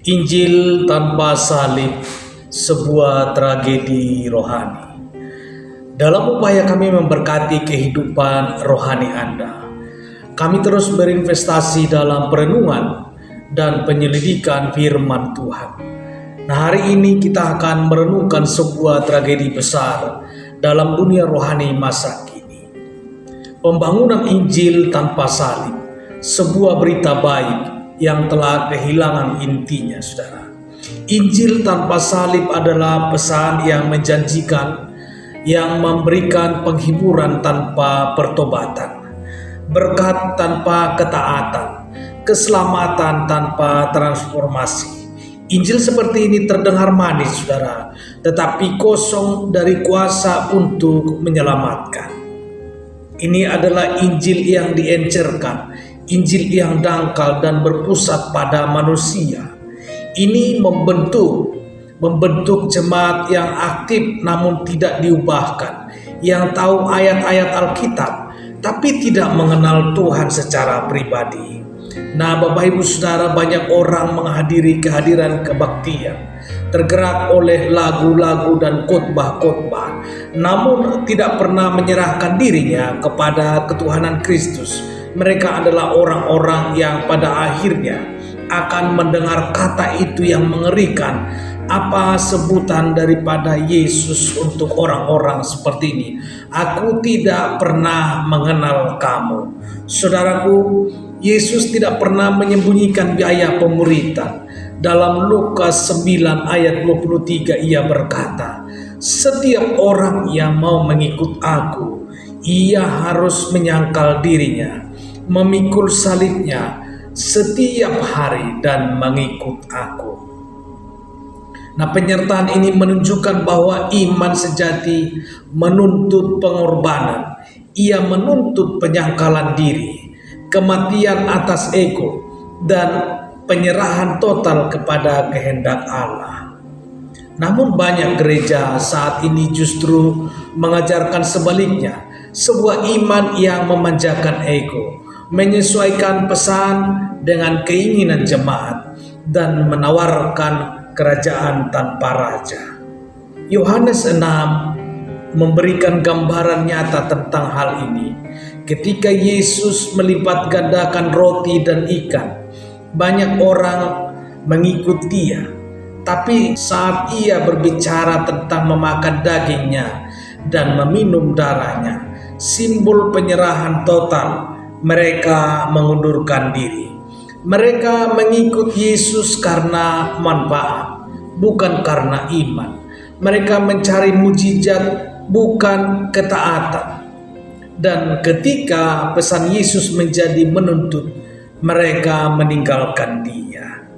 Injil tanpa salib, sebuah tragedi rohani. Dalam upaya kami memberkati kehidupan rohani Anda, kami terus berinvestasi dalam perenungan dan penyelidikan firman Tuhan. Nah, hari ini kita akan merenungkan sebuah tragedi besar dalam dunia rohani masa kini. Pembangunan Injil tanpa salib, sebuah berita baik yang telah kehilangan intinya, saudara. Injil tanpa salib adalah pesan yang menjanjikan, yang memberikan penghiburan tanpa pertobatan, berkat tanpa ketaatan, keselamatan tanpa transformasi. Injil seperti ini terdengar manis, saudara, tetapi kosong dari kuasa untuk menyelamatkan. Ini adalah Injil yang diencerkan, Injil yang dangkal dan berpusat pada manusia. Ini membentuk jemaat yang aktif namun tidak diubahkan, yang tahu ayat-ayat Alkitab tapi tidak mengenal Tuhan secara pribadi. Nah, Bapak Ibu Saudara, banyak orang menghadiri kehadiran kebaktian, tergerak oleh lagu-lagu dan khotbah-khotbah, namun tidak pernah menyerahkan dirinya kepada ketuhanan Kristus. Mereka adalah orang-orang yang pada akhirnya akan mendengar kata itu yang mengerikan. Apa sebutan daripada Yesus untuk orang-orang seperti ini? Aku tidak pernah mengenal kamu. Saudaraku, Yesus tidak pernah menyembunyikan biaya pemuritan. Dalam Lukas 9 ayat 23 ia berkata, "Setiap orang yang mau mengikut aku, ia harus menyangkal dirinya, memikul salibnya setiap hari dan mengikut aku." Nah, penyertaan ini menunjukkan bahwa iman sejati menuntut pengorbanan. Ia menuntut penyangkalan diri, kematian atas ego, dan penyerahan total kepada kehendak Allah. Namun banyak gereja saat ini justru mengajarkan sebaliknya, sebuah iman yang memanjakan ego, menyesuaikan pesan dengan keinginan jemaat, dan menawarkan kerajaan tanpa raja. Yohanes 6 memberikan gambaran nyata tentang hal ini. Ketika Yesus melipat gandakan roti dan ikan, banyak orang mengikut dia. Tapi saat ia berbicara tentang memakan dagingnya dan meminum darahnya, simbol penyerahan total, mereka mengundurkan diri. Mereka mengikut Yesus karena manfaat, bukan karena iman. Mereka mencari mujizat, bukan ketaatan. Dan ketika pesan Yesus menjadi menuntut, mereka meninggalkan dia.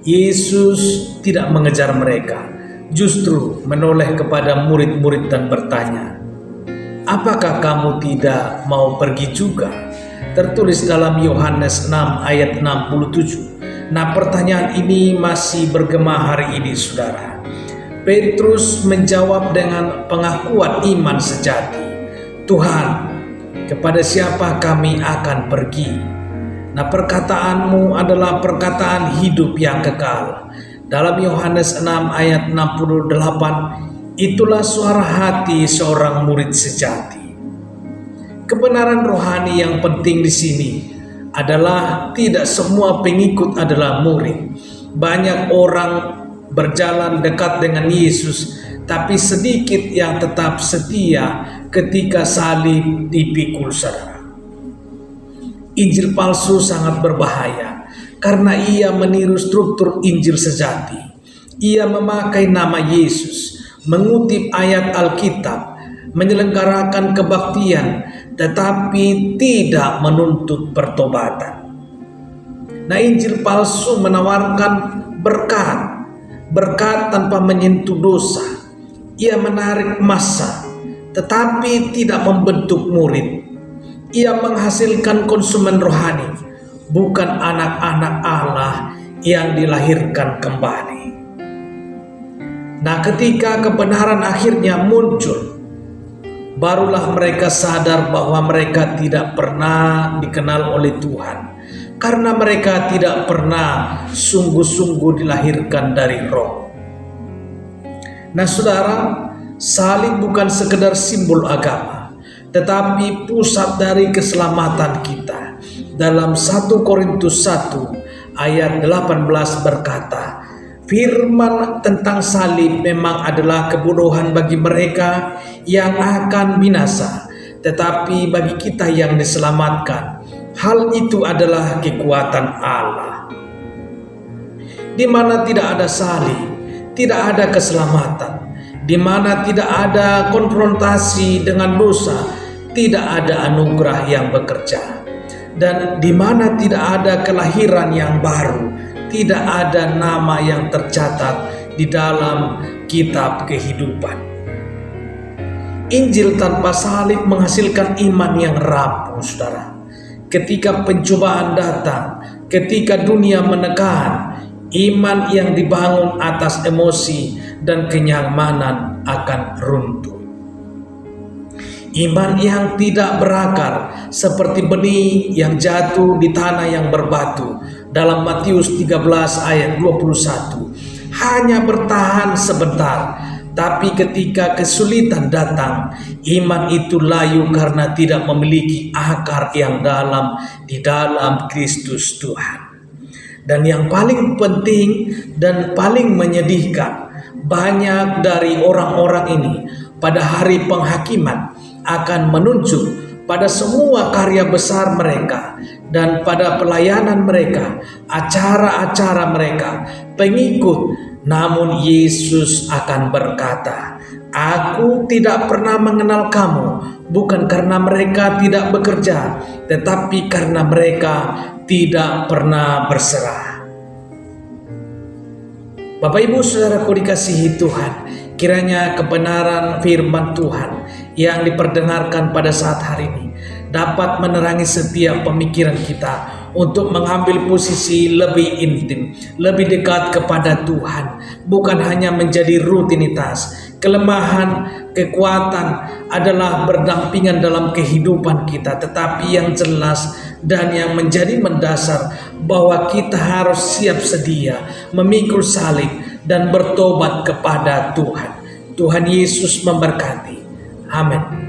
Yesus tidak mengejar mereka, justru menoleh kepada murid-murid dan bertanya, "Apakah kamu tidak mau pergi juga?" Tertulis dalam Yohanes 6 ayat 67. Nah, pertanyaan ini masih bergema hari ini, saudara. Petrus menjawab dengan pengakuan iman sejati. "Tuhan, kepada siapa kami akan pergi?" Nah, perkataanmu adalah perkataan hidup yang kekal. Dalam Yohanes 6 ayat 68, itulah suara hati seorang murid sejati. Kebenaran rohani yang penting di sini adalah tidak semua pengikut adalah murid. Banyak orang berjalan dekat dengan Yesus, tapi sedikit yang tetap setia ketika salib dipikul, saudara. Injil palsu sangat berbahaya karena ia meniru struktur Injil sejati. Ia memakai nama Yesus, mengutip ayat Alkitab, menyelenggarakan kebaktian, tetapi tidak menuntut pertobatan. Nah, Injil palsu menawarkan berkat tanpa menyentuh dosa. Ia menarik massa, tetapi tidak membentuk murid. Ia menghasilkan konsumen rohani, bukan anak-anak Allah yang dilahirkan kembali. Nah, ketika kebenaran akhirnya muncul, barulah mereka sadar bahwa mereka tidak pernah dikenal oleh Tuhan, karena mereka tidak pernah sungguh-sungguh dilahirkan dari roh. Nah saudara, salib bukan sekedar simbol agama, tetapi pusat dari keselamatan kita. Dalam 1 Korintus 1 ayat 18 berkata, firman tentang salib memang adalah kebodohan bagi mereka yang akan binasa, tetapi bagi kita yang diselamatkan, hal itu adalah kekuatan Allah. Di mana tidak ada salib, tidak ada keselamatan. Di mana tidak ada konfrontasi dengan dosa, tidak ada anugerah yang bekerja. Dan di mana tidak ada kelahiran yang baru, tidak ada nama yang tercatat di dalam kitab kehidupan. Injil tanpa salib menghasilkan iman yang rapuh, saudara. Ketika pencobaan datang, ketika dunia menekan, iman yang dibangun atas emosi dan kenyamanan akan runtuh. Iman yang tidak berakar seperti benih yang jatuh di tanah yang berbatu. Dalam Matius 13 ayat 21, hanya bertahan sebentar, tapi ketika kesulitan datang, iman itu layu karena tidak memiliki akar yang dalam di dalam Kristus Tuhan. Dan yang paling penting dan paling menyedihkan, banyak dari orang-orang ini pada hari penghakiman akan menunjuk pada semua karya besar mereka dan pada pelayanan mereka, acara-acara mereka, pengikut. Namun Yesus akan berkata, "Aku tidak pernah mengenal kamu, bukan karena mereka tidak bekerja, tetapi karena mereka tidak pernah berserah." Bapak Ibu Saudaraku dikasihi Tuhan, kiranya kebenaran firman Tuhan yang diperdengarkan pada saat hari ini dapat menerangi setiap pemikiran kita untuk mengambil posisi lebih intim, lebih dekat kepada Tuhan, bukan hanya menjadi rutinitas. Kelemahan, kekuatan adalah berdampingan dalam kehidupan kita, tetapi yang jelas dan yang menjadi mendasar bahwa kita harus siap sedia memikul salib dan bertobat kepada Tuhan. Tuhan Yesus memberkati. Amin.